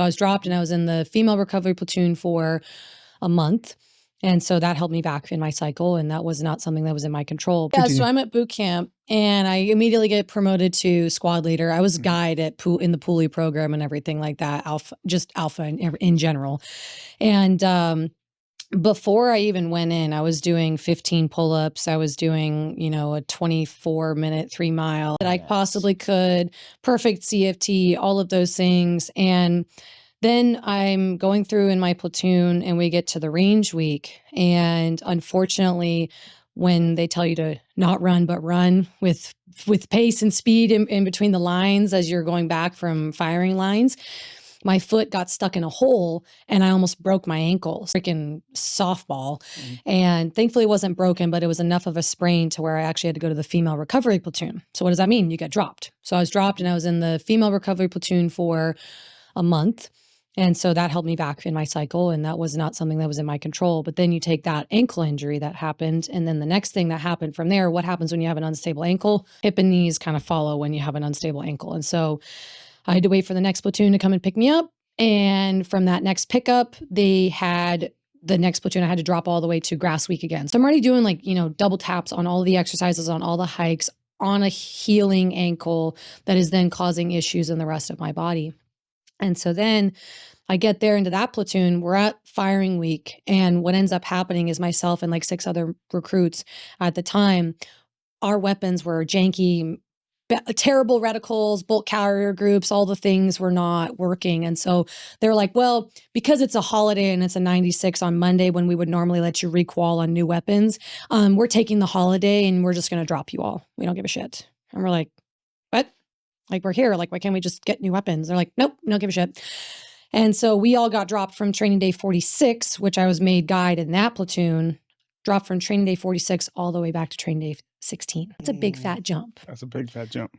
was dropped and I was in the female recovery platoon for a month. And so that held me back in my cycle, and that was not something that was in my control. Yeah, so I'm at boot camp and I immediately get promoted to squad leader. I was guide at in the Pulley program and everything like that, alpha in general. And before I even went in, I was doing 15 pull-ups. I was doing, a 24-minute 3-mile that I possibly could, perfect CFT, all of those things. And then I'm going through in my platoon and we get to the range week. And unfortunately, when they tell you to not run, but run with pace and speed in between the lines as you're going back from firing lines, my foot got stuck in a hole and I almost broke my ankle, freaking softball. And thankfully it wasn't broken, but it was enough of a sprain to where I actually had to go to the female recovery platoon. So what does that mean? You get dropped. So I was dropped and I was in the female recovery platoon for a month. And so that held me back in my cycle, and that was not something that was in my control. But then you take that ankle injury that happened, and then the next thing that happened from there, what happens when you have an unstable ankle? Hip and knees kind of follow when you have an unstable ankle. And so I had to wait for the next platoon to come and pick me up. And from that next pickup, they had the next platoon, I had to drop all the way to grass week again. So I'm already doing double taps on all the exercises, on all the hikes, on a healing ankle that is then causing issues in the rest of my body. And so then I get there into that platoon, we're at firing week. And what ends up happening is myself and like 6 other recruits at the time, our weapons were janky, terrible reticles, bolt carrier groups, all the things were not working. And so they're like, well, because it's a holiday and it's a 96 on Monday when we would normally let you requal on new weapons, we're taking the holiday and we're just going to drop you all. We don't give a shit. And we're like, what? Like, we're here. Like, why can't we just get new weapons? They're like, nope, we don't give a shit. And so we all got dropped from training day 46, which I was made guide in that platoon, dropped from training day 46 all the way back to training day 16. It's a big fat jump. That's a big fat jump.